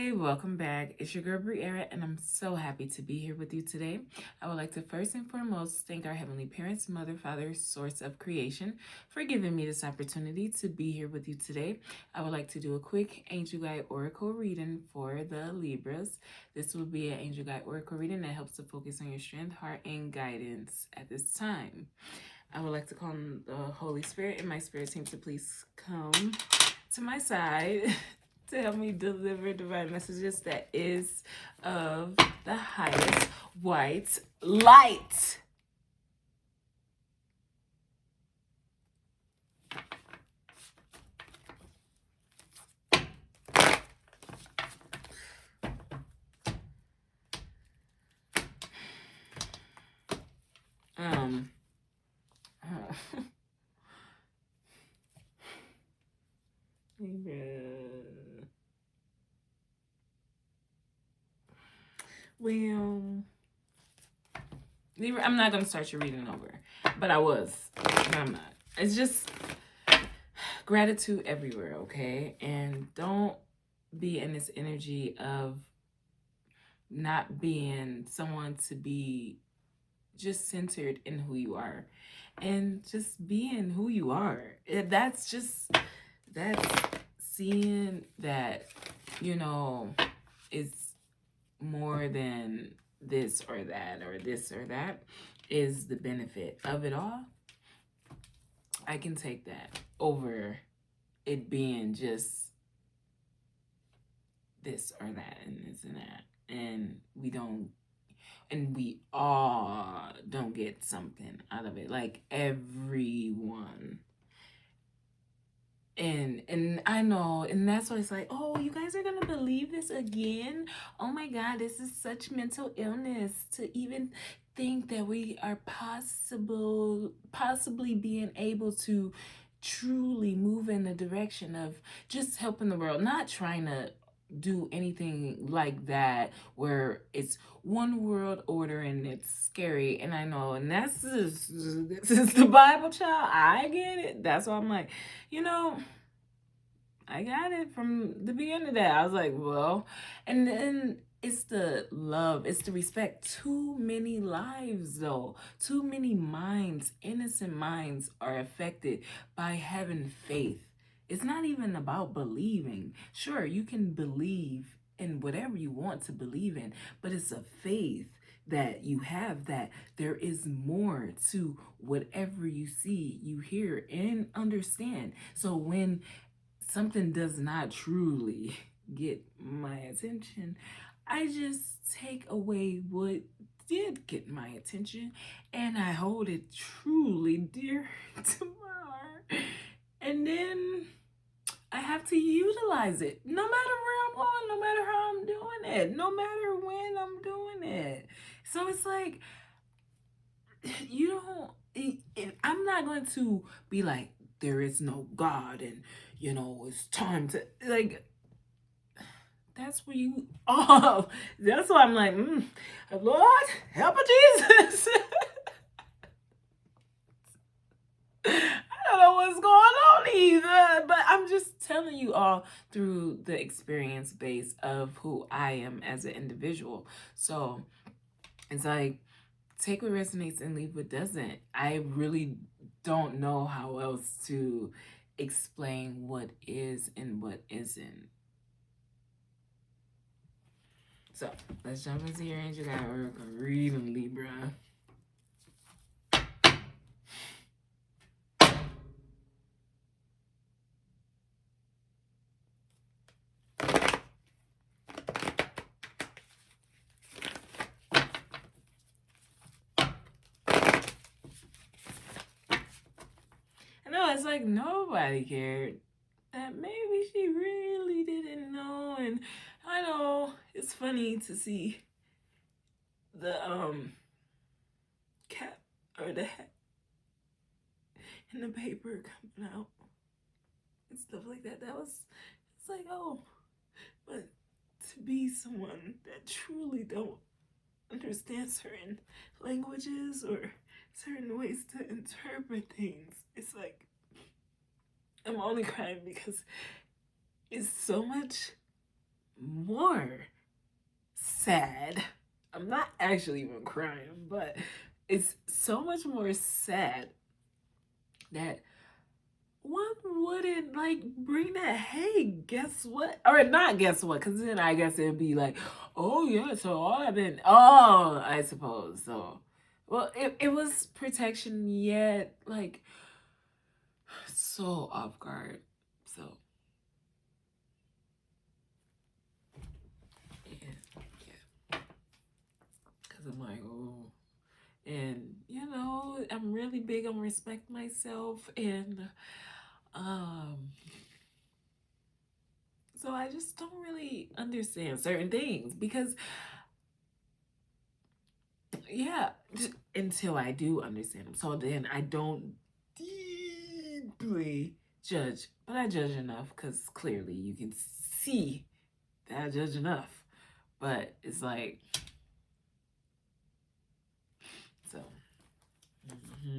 Hey, welcome back. It's your girl Briera, and I'm so happy to be here with you today. I would like to first and foremost thank our Heavenly Parents, Mother, Father, Source of Creation, for giving me this opportunity to be here with you today. I would like to do a quick Angel Guide Oracle reading for the Libras. This will be an Angel Guide Oracle reading that helps to focus on your strength, heart, and guidance at this time. I would like to call on the Holy Spirit and my spirit team to please come to my side to help me deliver divine messages that is of the highest white light. Well, Libra, I'm not going to start your reading over, but I was, but I'm not. It's just gratitude everywhere, okay? And don't be in this energy of not being someone to be just centered in who you are and just being who you are. That's seeing that, it's more than this or that or this or that is the benefit of it all. I can take that over it being just this or that and this and that. And we all don't get something out of it. Like everyone. And I know, and that's why it's like, oh, you guys are gonna believe this again? Oh my God, this is such mental illness to even think that we are possibly being able to truly move in the direction of just helping the world, not trying to do anything like that where it's one world order and it's scary. And I know, and this is the Bible, child. I get it. That's why I'm like, I got it from the beginning of that. I was like, well, and then it's the love, it's the respect. Too many lives, though. Too many minds, innocent minds, are affected by having faith. It's not even about believing. Sure, you can believe in whatever you want to believe in, but it's a faith that you have that there is more to whatever you see, you hear, and understand. So when something does not truly get my attention, I just take away what did get my attention and I hold it truly dear to my heart. And then I have to utilize it no matter where I'm going, no matter how I'm doing it, no matter when I'm doing it. So it's like, I'm not going to be like, there is no God and, it's time to, like, that's where you, that's why I'm like, Lord, help me, Jesus. I don't know what's going on either, but I'm just telling you all through the experience base of who I am as an individual. So it's like, take what resonates and leave what doesn't. I really don't know how else to explain what is and what isn't. So let's jump into your Angel Guide Oracle reading, Libra. I know it's like nobody cared. That maybe she really didn't know. And I know it's funny to see the cap or the hat in the paper coming out and stuff like that. It's like, oh, but to be someone that truly don't understand certain languages or certain ways to interpret things, it's like, I'm only crying because it's so much more sad. I'm not actually even crying, but it's so much more sad that one wouldn't like bring that, hey, guess what? Or not guess what, because then I guess it'd be like, oh yeah, so all I've been, oh, I suppose. So, well, it was protection, yet like so off guard. So, yeah, yeah. Because I'm like, oh. And, you know, I'm really big on respect myself. And, so I just don't really understand certain things because, yeah, until I do understand them. So then I don't deeply judge, but I judge enough because clearly you can see that I judge enough. But it's like, so,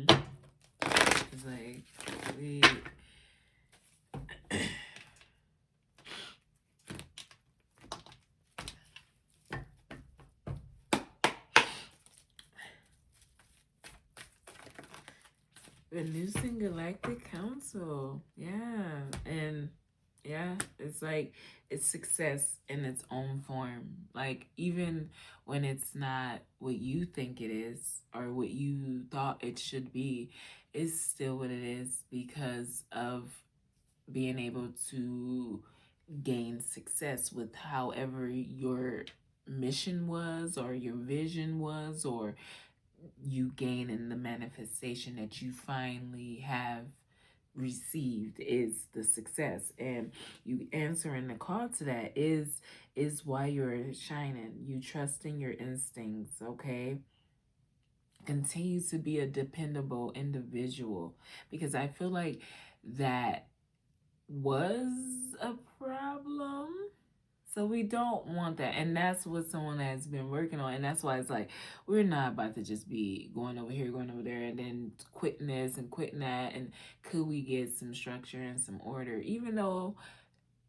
it's like, we. The Lucid Galactic Council. Yeah. And yeah, it's like it's success in its own form. Like even when it's not what you think it is or what you thought it should be, it's still what it is because of being able to gain success with however your mission was or your vision was, or you gain in the manifestation that you finally have received is the success. And you answering the call to that is why you're shining. You trusting your instincts. Okay, continue to be a dependable individual, because I feel like that was a problem. So we don't want that. And that's what someone has been working on. And that's why it's like, we're not about to just be going over here, going over there, and then quitting this and quitting that. And could we get some structure and some order? Even though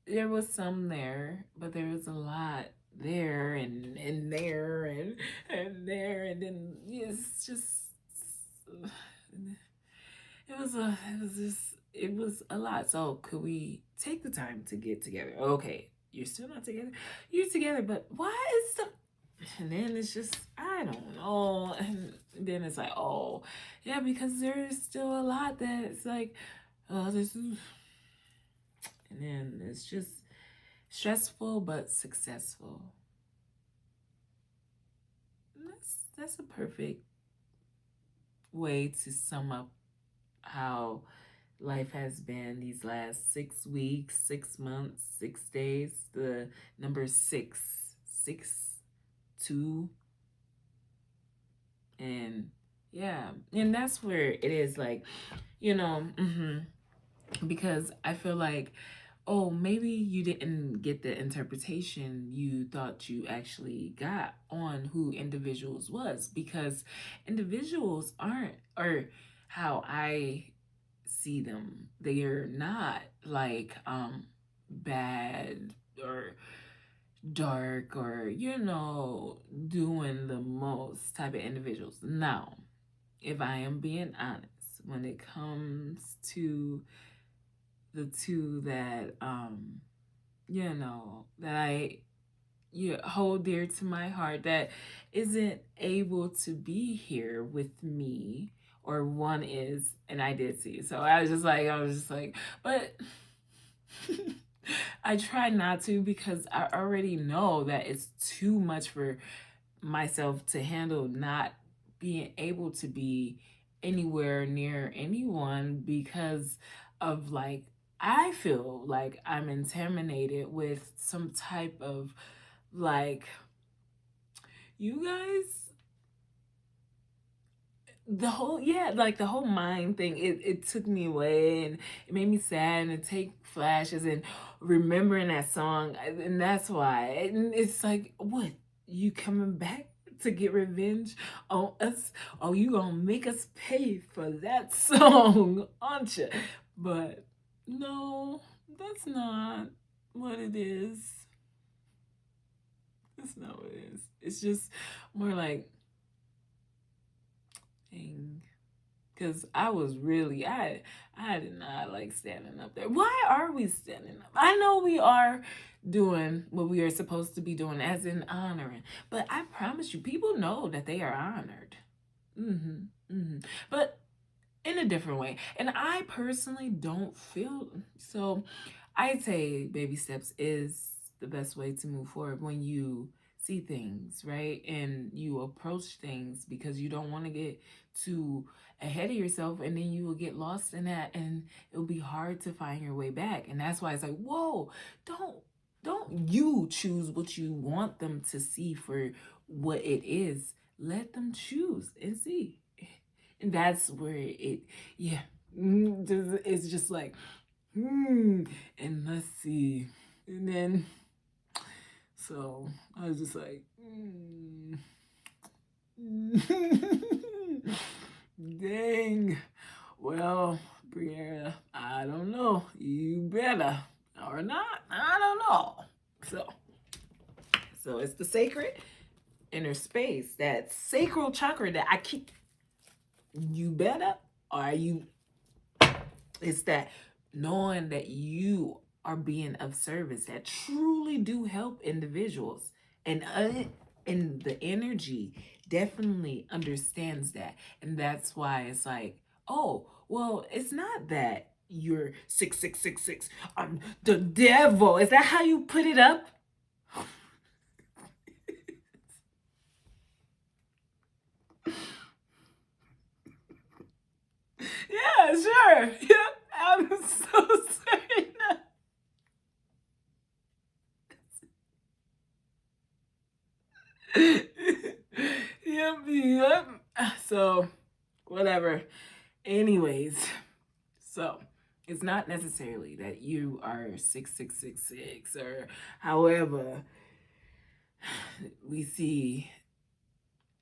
there was some there, but there was a lot there and there and there. And then it's just, it was a lot. So could we take the time to get together? Okay, you're still not together. You're together, but why is the? And then it's just, I don't know. And then it's like, oh yeah, because there's still a lot that's like, oh, this is. And then it's just stressful but successful. And that's a perfect way to sum up how life has been these last 6 weeks, 6 months, 6 days. The number 6, 2, and yeah, and that's where it is like, you know, because I feel like, oh, maybe you didn't get the interpretation you thought you actually got on who individuals was, because individuals aren't, or how I see them, they're not like bad or dark or, you know, doing the most type of individuals. Now, if I am being honest, when it comes to the two that you know, that I hold dear to my heart, that isn't able to be here with me, or one is, and I did see. So I was just like, but I try not to, because I already know that it's too much for myself to handle, not being able to be anywhere near anyone because of like, I feel like I'm intimidated with some type of like, you guys, the whole, yeah, like the whole mind thing, it took me away, and it made me sad, and it take flashes and remembering that song, and that's why. And it's like, what, you coming back to get revenge on us? Oh, you gonna make us pay for that song, aren't you? But no, that's not what it is. That's not what it is. It's just more like, dang. Because I was really, I did not like standing up there. Why are we standing up? I know we are doing what we are supposed to be doing, as in honoring. But I promise you, people know that they are honored. But in a different way. And I personally don't feel so. I'd say baby steps is the best way to move forward when you see things, right? And you approach things because you don't want to get too ahead of yourself, and then you will get lost in that, and it'll be hard to find your way back. And that's why it's like, whoa, don't you choose what you want them to see for what it is. Let them choose and see. And that's where yeah, it's just like, and let's see. And then, so I was just like, dang. Well, Brianna, I don't know. You better or not. I don't know. So it's the sacred inner space, that sacral chakra that I keep. You better, or you, it's that knowing that you are being of service that truly do help individuals, and the energy definitely understands that. And that's why it's like, oh well, it's not that you're 6666, I'm the devil. Is that how you put it up? Yeah, sure. Yeah, I'm so sorry. Yep. So, whatever. Anyways, so it's not necessarily that you are 6666 or however we see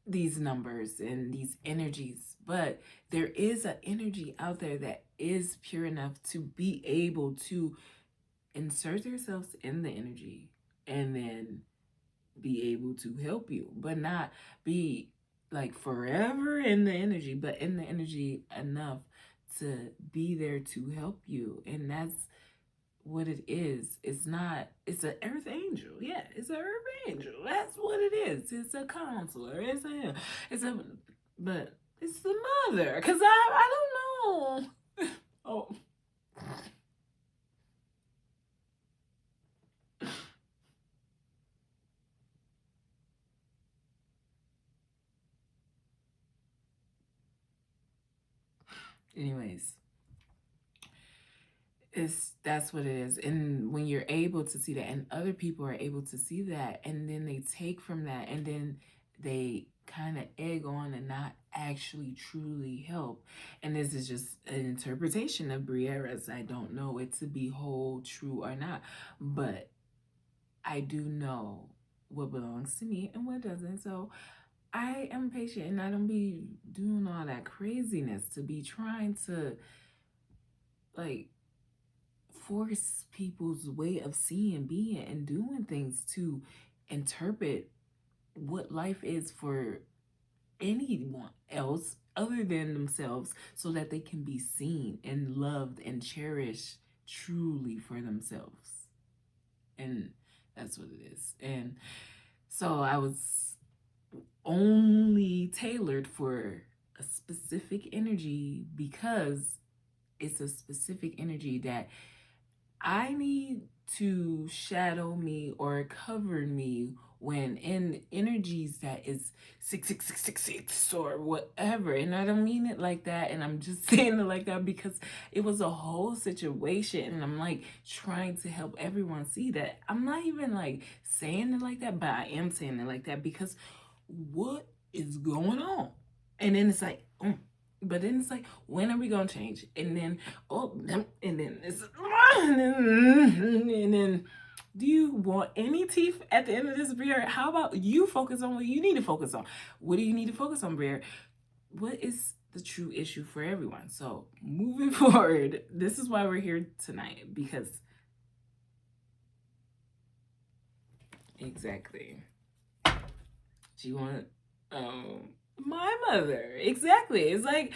these numbers and these energies, but there is an energy out there that is pure enough to be able to insert themselves in the energy and then be able to help you, but not be like forever in the energy, but in the energy enough to be there to help you. And that's what it is. It's not, it's an earth angel. Yeah, it's an earth angel. That's what it is. It's a counselor. But it's the mother. Because I don't know. Oh. Anyways, that's what it is. And when you're able to see that, and other people are able to see that, and then they take from that, and then they kind of egg on and not actually truly help. And this is just an interpretation of Briera's. I don't know it to be whole, true or not, but I do know what belongs to me and what doesn't. So I am patient, and I don't be doing all that craziness to be trying to like force people's way of seeing, being, and doing things to interpret what life is for anyone else other than themselves, so that they can be seen and loved and cherished truly for themselves. And that's what it is. And so I was only tailored for a specific energy because it's a specific energy that I need to shadow me or cover me when in energies that is 66666 or whatever. And I don't mean it like that, and I'm just saying it like that because it was a whole situation, and I'm like trying to help everyone see that. I'm not even like saying it like that, but I am saying it like that because what is going on? And then it's like, but then it's like, when are we gonna change? And then, and then it's, and then, do you want any teeth at the end of this, Briere? How about you focus on what you need to focus on? What do you need to focus on, Briere? What is the true issue for everyone? So moving forward, this is why we're here tonight, because exactly. She want my mother. Exactly. It's like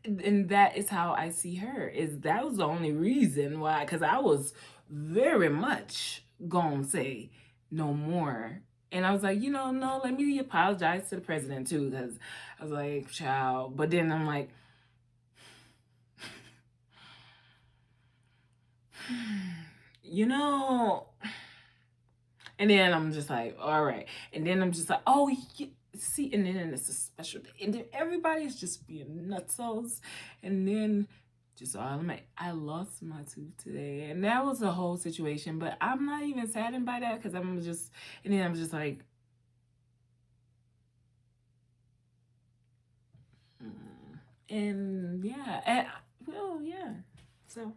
and that is how I see her. Is that was the only reason why, because I was very much gonna say no more. And I was like, no, let me apologize to the president too, because I was like, child. But then I'm like, you know, and then I'm just like, all right. And then I'm just like, oh, see, and then it's a special day. And then everybody's just being nutsos. And then just I lost my tooth today. And that was the whole situation. But I'm not even saddened by that, because and then I'm just like, and yeah. Well, yeah. So,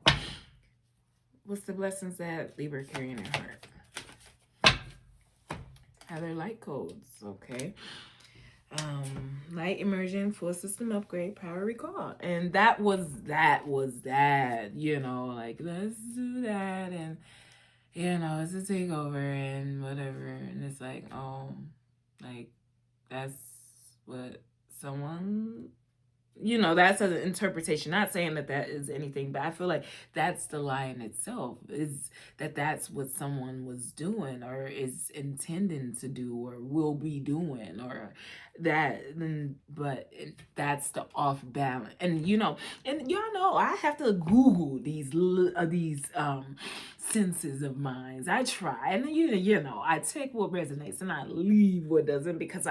what's the blessings that Libra carry in their heart? How their light codes, okay? Light immersion, full system upgrade, power recall. And that was that, like, let's do that, and it's a takeover and whatever. And it's like, like, that's what someone, that's an interpretation. Not saying that is anything, but I feel like that's the lie in itself, is that's what someone was doing or is intending to do or will be doing, or but that's the off balance. And and y'all know I have to Google these senses of mine. I try, and I take what resonates and I leave what doesn't, because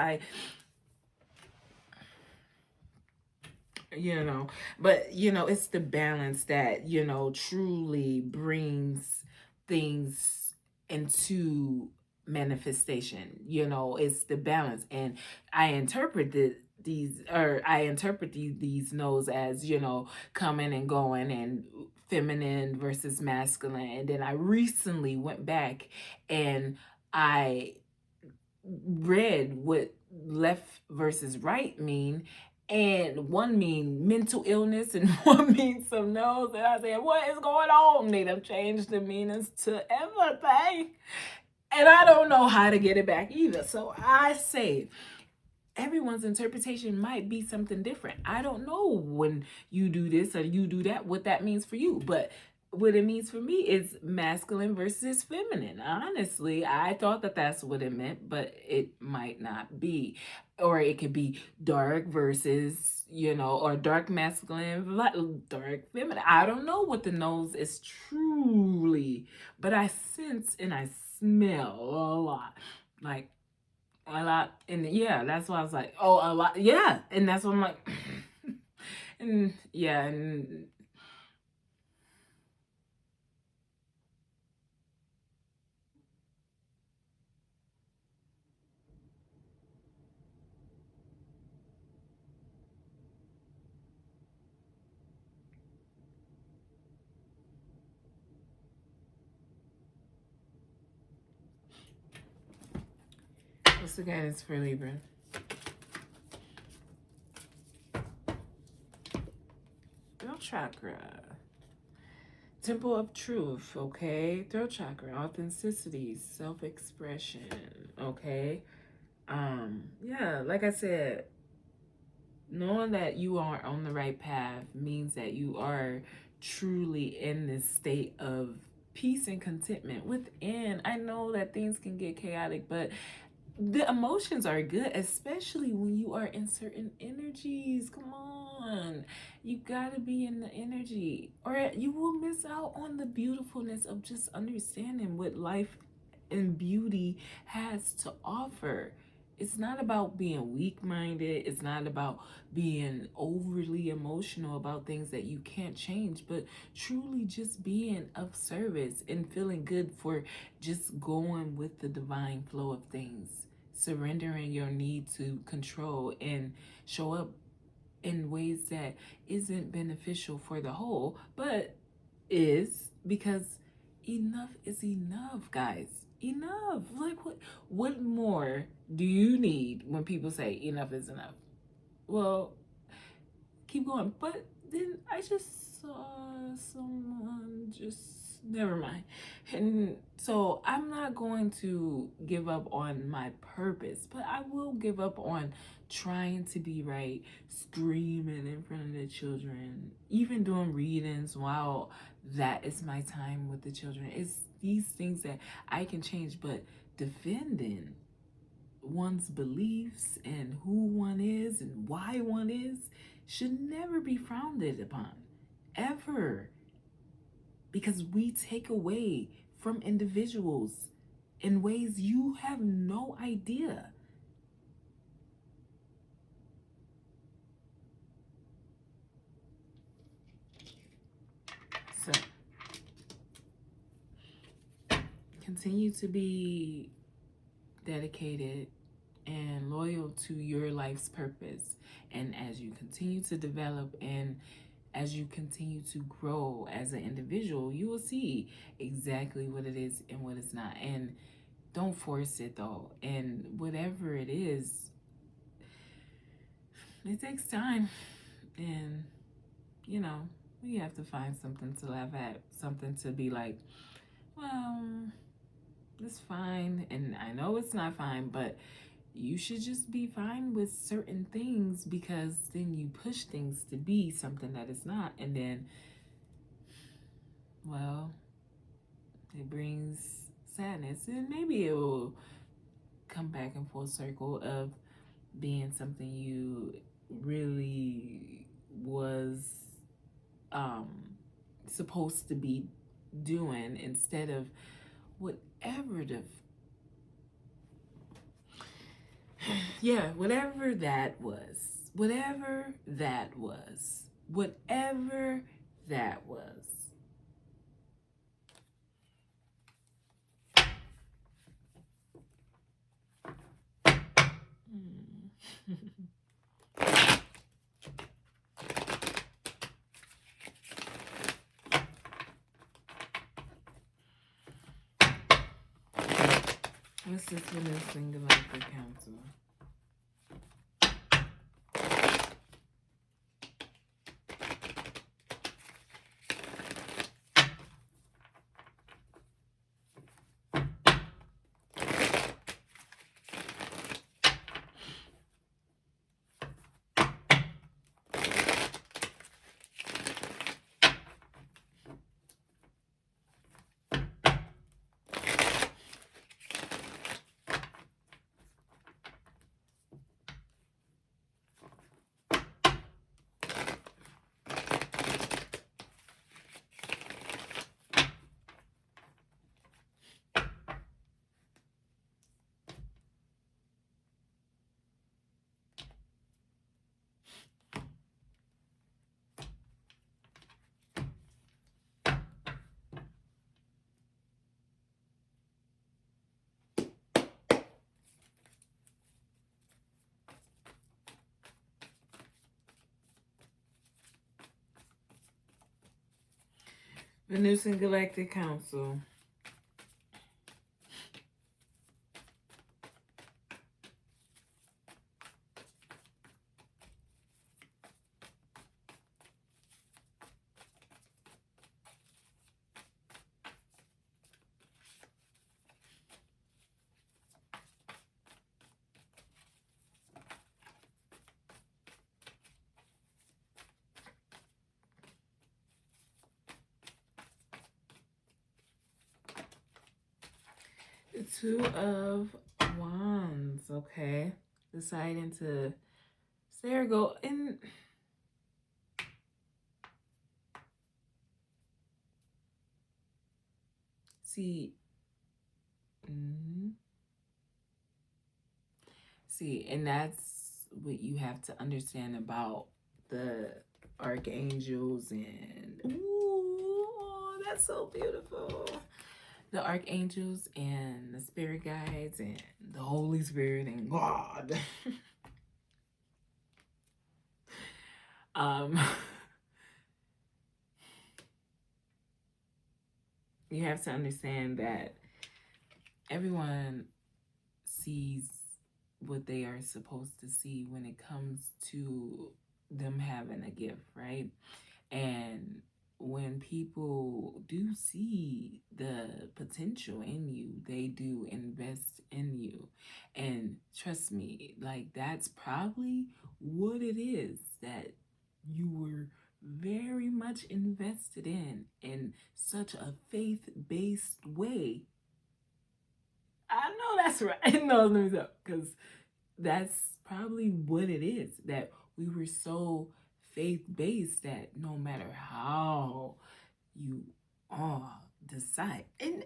but it's the balance that truly brings these manifestation. It's the balance. And I interpret these no's as coming and going, and feminine versus masculine. And then I recently went back and I read what left versus right mean, and one mean mental illness and one means some nose. And I said, what is going on? They have changed the meanings to everything, and I don't know how to get it back either. So I say everyone's interpretation might be something different. I don't know, when you do this or you do that, what that means for you. But what it means for me is masculine versus feminine. Honestly, I thought that that's what it meant, but it might not be. Or it could be dark versus, or dark masculine, dark feminine. I don't know what the nose is truly, but I sense and I smell a lot. Like, a lot. And yeah, that's why I was like, oh, a lot. Yeah. And that's what I'm like, and yeah. And what's the guidance for Libra? Throat chakra. Temple of truth, okay? Throat chakra, authenticity, self-expression, okay? Yeah, like I said, knowing that you are on the right path means that you are truly in this state of peace and contentment within. I know that things can get chaotic, but the emotions are good, especially when you are in certain energies. Come on, you gotta be in the energy, or you will miss out on the beautifulness of just understanding what life and beauty has to offer. It's not about being weak-minded. It's not about being overly emotional about things that you can't change, but truly just being of service and feeling good for just going with the divine flow of things, surrendering your need to control and show up in ways that isn't beneficial for the whole, but is, because enough is enough, guys. Enough. Like, what more do you need when people say enough is enough? Well, keep going. But then I just saw someone just Never mind. And so I'm not going to give up on my purpose, but I will give up on trying to be right, screaming in front of the children, even doing readings while that is my time with the children. It's these things that I can change, but defending one's beliefs and who one is and why one is should never be frowned upon, ever, because we take away from individuals in ways you have no idea. So continue to be dedicated and loyal to your life's purpose. And as you continue to develop and as you continue to grow as an individual, you will see exactly what it is and what it's not. And don't force it though. And whatever it is, it takes time. And, you know, we have to find something to laugh at, something to be like, well, it's fine. And I know it's not fine, but you should just be fine with certain things, because then you push things to be something that it's not. And then, well, it brings sadness. And maybe it will come back in full circle of being something you really was supposed to be doing, instead of whatever the whatever that was, whatever that was, whatever that was. What's this for this thing about the council? Venusian Galactic Council. The Two of Wands, okay. Deciding to, so there we go. And see, see, and that's what you have to understand about the archangels. And ooh, that's so beautiful. The archangels and the spirit guides and the Holy Spirit and God. You have to understand that everyone sees what they are supposed to see when it comes to them having a gift, right? And when people do see the potential in you, they do invest in you. And trust me, like that's probably what it is that you were very much invested in such a faith-based way. I know that's right. No, let me stop. Because that's probably what it is, that we were so faith-based that no matter how you decide, and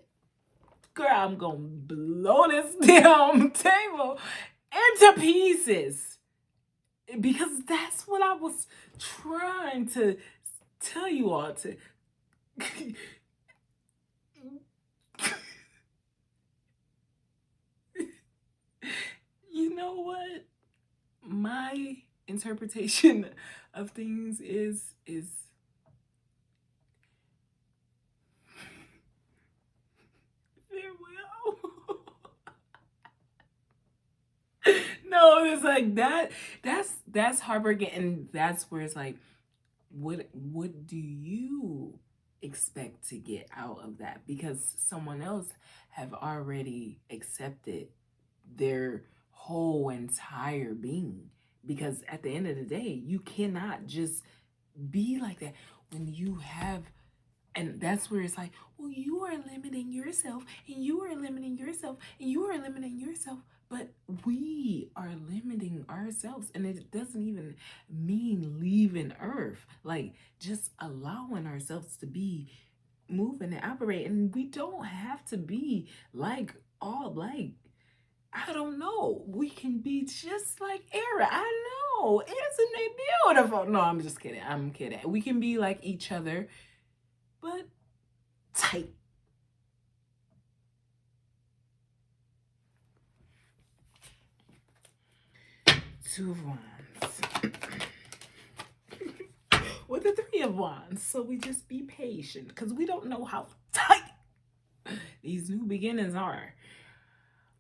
girl, I'm gonna blow this damn table into pieces, because that's what I was trying to tell you all to. You know what? My interpretation of things is farewell. No, it's like that. That's heartbreaking, and that's where it's like, what do you expect to get out of that? Because someone else have already accepted their whole entire being. Because at the end of the day, you cannot just be like that when you have, and that's where it's like, well, you are limiting yourself, and you are limiting yourself, and you are limiting yourself. But we are limiting ourselves, and it doesn't even mean leaving Earth. Like just allowing ourselves to be moving and operate, and we don't have to be like all like, I don't know. We can be just like Era. I know. Isn't it beautiful? No, I'm just kidding. I'm kidding. We can be like each other, but tight. Two of Wands. With the Three of Wands. So we just be patient, because we don't know how tight these new beginnings are.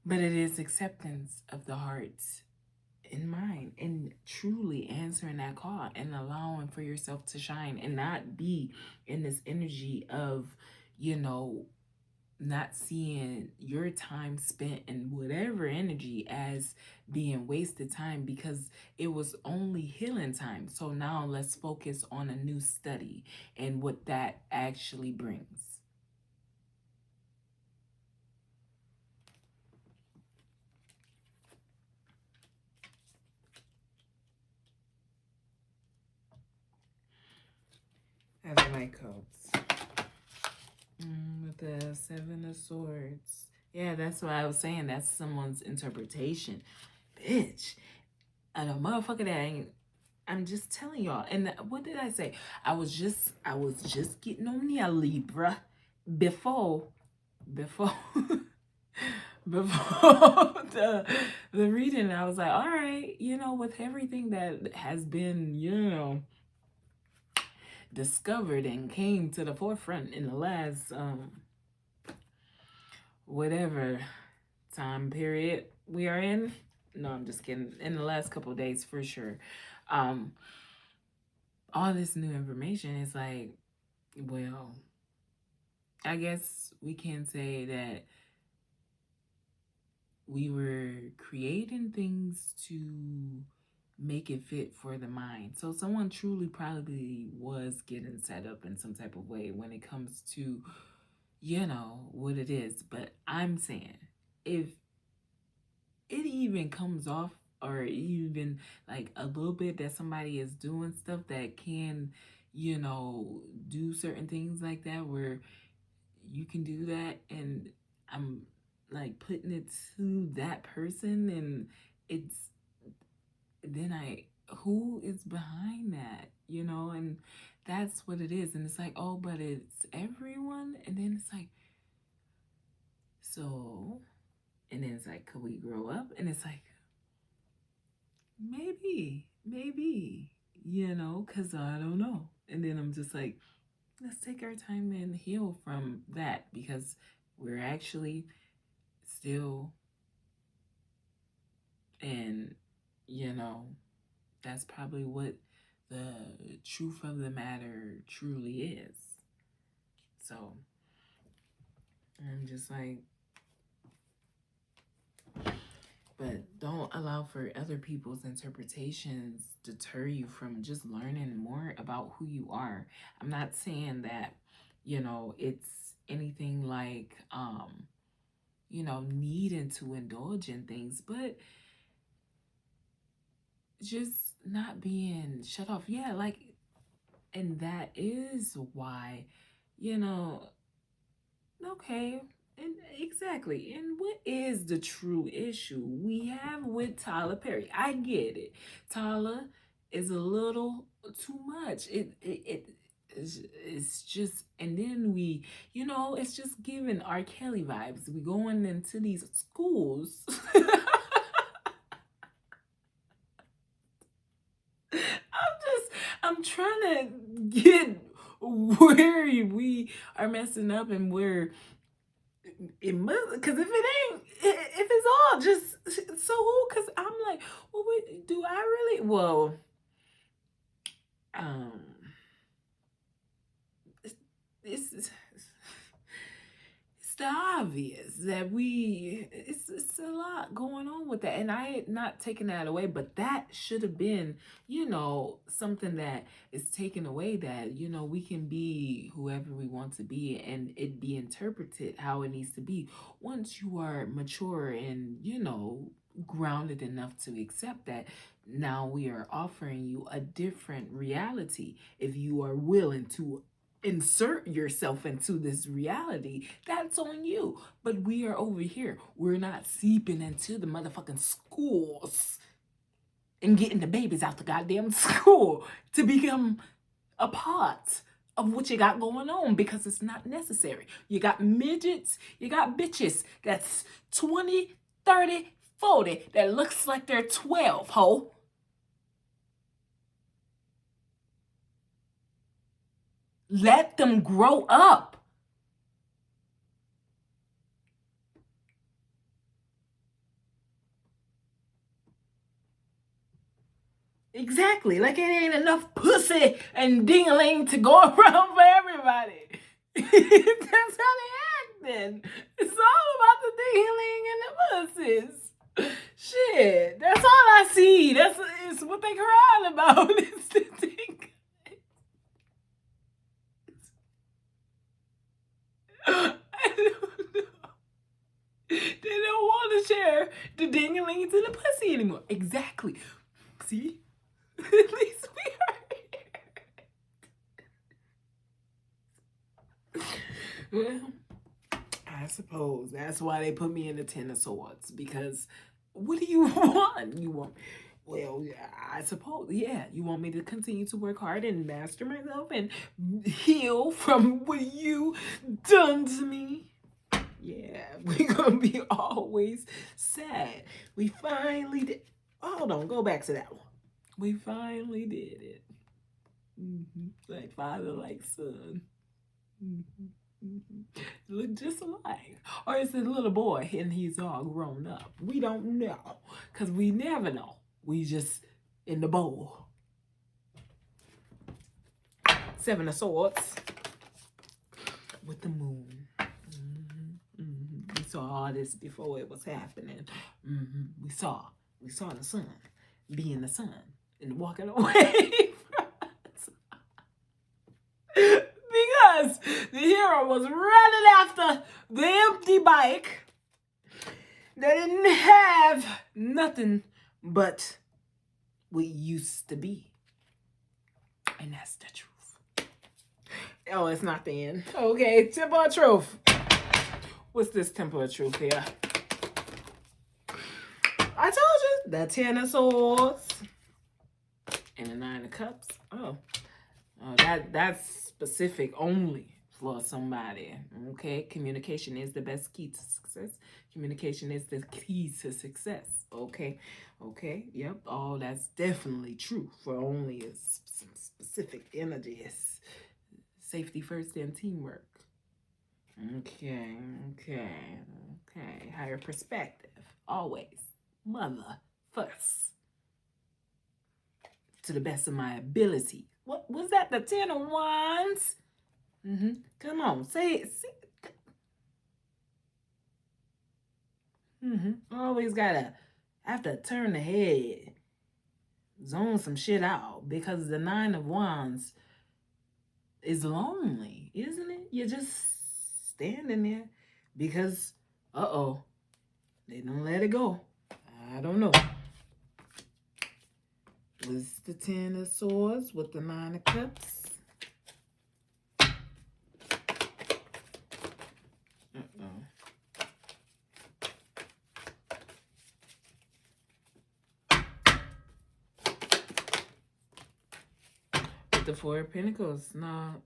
But it is acceptance of the heart and mind, and truly answering that call and allowing for yourself to shine and not be in this energy of, not seeing your time spent in whatever energy as being wasted time, because it was only healing time. So now let's focus on a new study and what that actually brings. I have my codes. With the Seven of Swords. Yeah, that's what I was saying. That's someone's interpretation. Bitch. And a motherfucker that ain't. I'm just telling y'all. And what did I say? I was just getting on the Libra before before the reading. I was like, all right, with everything that has been, discovered and came to the forefront in the last whatever time period we are in. No, I'm just kidding. In the last couple of days, for sure. All this new information is like, well, I guess we can say that we were creating things to make it fit for the mind. So someone truly probably was getting set up in some type of way when it comes to, what it is. But I'm saying, if it even comes off, or even like a little bit that somebody is doing stuff that can, do certain things like that, where you can do that, and I'm like putting it to that person, and it's then who is behind that, and that's what it is. And it's like, oh, but it's everyone. And then it's like, so, and then it's like, could we grow up? And it's like, maybe, because I don't know. And then I'm just like, let's take our time and heal from that, because we're actually still, and that's probably what the truth of the matter truly is. So I'm just like, but don't allow for other people's interpretations deter you from just learning more about who you are. I'm not saying that, it's anything like, needing to indulge in things, but just not being shut off. Yeah, like, and that is why, you know, okay, and exactly. And what is the true issue we have with Tyler Perry? I get it. Tyler is a little too much. It's just, and then it's just giving R. Kelly vibes. We going into these schools. I'm trying to get where we are messing up and where it must, because if it's all just so who, because I'm like, well, wait, do I really, well, um it's the obvious that it's a lot going on with that, and I not taking that away, but that should have been something that is taken away, that we can be whoever we want to be and it be interpreted how it needs to be once you are mature and grounded enough to accept that. Now we are offering you a different reality. If you are willing to insert yourself into this reality, that's on you. But we are over here. We're not seeping into the motherfucking schools and getting the babies out the goddamn school to become a part of what you got going on, because it's not necessary. You got midgets, you got bitches that's 20, 30, 40 that looks like they're 12, ho. Let them grow up. Exactly. Like it ain't enough pussy and ding-a-ling to go around for everybody. That's how they acting. It's all about the ding-a-ling and the pussies. Shit. That's all I see. It's what they crying about. It's the ding. I don't know. They don't want to share the ding-a-ling to the pussy anymore. Exactly. See? At least we are here. Well, I suppose that's why they put me in the Ten of Swords, because what do you want? Well, I suppose, yeah, you want me to continue to work hard and master myself and heal from what you done to me? Yeah, we're gonna be always sad. We finally did. Hold on, go back to that one. We finally did it. Like father, like son. Look just alike. Or is it a little boy and he's all grown up? We don't know, because we never know. We just in the bowl. Seven of Swords with the moon. We saw all this before it was happening. We saw the sun being the sun and walking away. Because the hero was running after the empty bike that didn't have nothing but what used to be. And that's the truth. Oh, it's not the end. Okay, Temple of Truth. What's this Temple of Truth here? I told you, the Ten of Swords and the Nine of Cups. Oh, that's specific only for somebody. Okay, communication is the best key to success. Communication is the key to success. Okay, yep. Oh, that's definitely true for only a specific energies. Safety first and teamwork. Okay. Higher perspective. Always. Mother first. to the best of my ability. What was that? The 10 of Wands? Come on, say it. Always gotta have to turn the head, zone some shit out, because the 9 of Wands is lonely, isn't it? You're just standing there because, they don't let it go. I don't know. Was the 10 of Swords with the 9 of Cups? The 4 of Pentacles. No,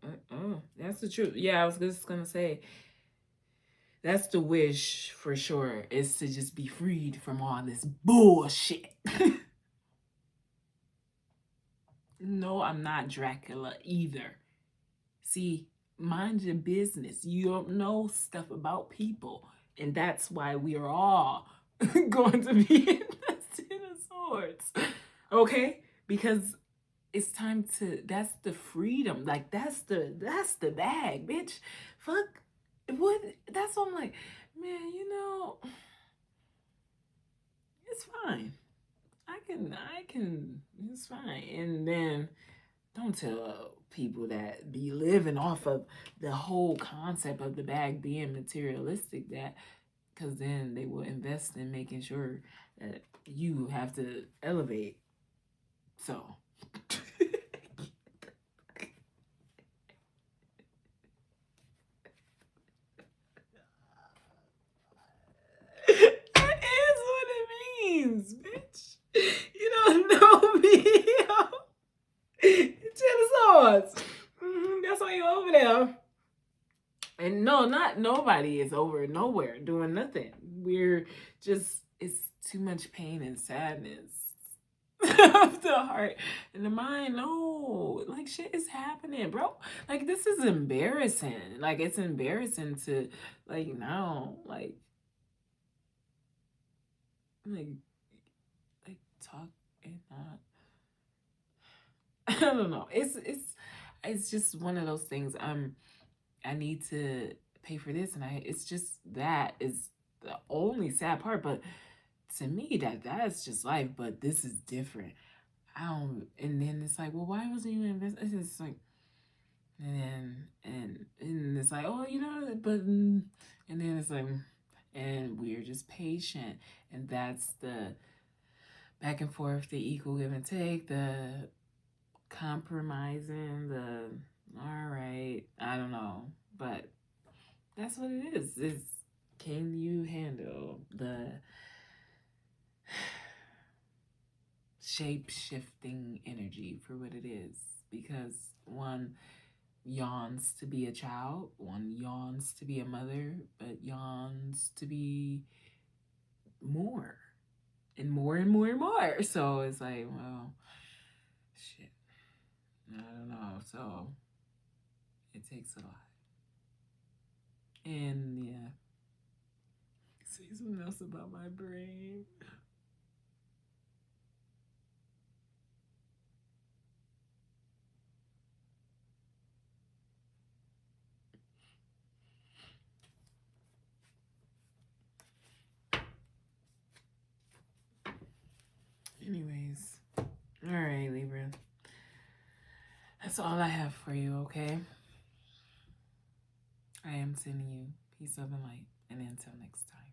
that's the truth. Yeah, I was just gonna say, that's the wish for sure, is to just be freed from all this bullshit. No, I'm not Dracula either. See, mind your business. You don't know stuff about people, and that's why we are all going to be in the 10 of Swords. Okay? Because it's time to, that's the freedom. Like, that's the bag, bitch. Fuck. What? That's what I'm like, man, it's fine. I can, it's fine. And then don't tell people that be living off of the whole concept of the bag being materialistic, that, because then they will invest in making sure that you have to elevate. So that is what it means, bitch. You don't know me. 10 of Swords. That's why you're over there. And no, not nobody is over nowhere doing nothing. We're just, it's too much pain and sadness of the heart and the mind. No, like, shit is happening, bro. Like, this is embarrassing. Like, it's embarrassing to, like, now, like talk and not. I don't know. It's just one of those things. I need to pay for this, and it's just, that is the only sad part. But to me, that's just life. But this is different. And then it's like, well, why wasn't you investing? It's like, and it's like, oh, but, and then it's like, and we're just patient, and that's the back and forth, the equal give and take, the compromising, the, all right, I don't know, but that's what it is. It's, can you handle the shape-shifting energy for what it is? Because one yawns to be a child, one yawns to be a mother, but yawns to be more and more and more and more. So it's like, well, shit, I don't know. So it takes a lot. And yeah, say something else about my brain. Anyways, all right, Libra. That's all I have for you, okay? I am sending you peace, love, and light. And until next time.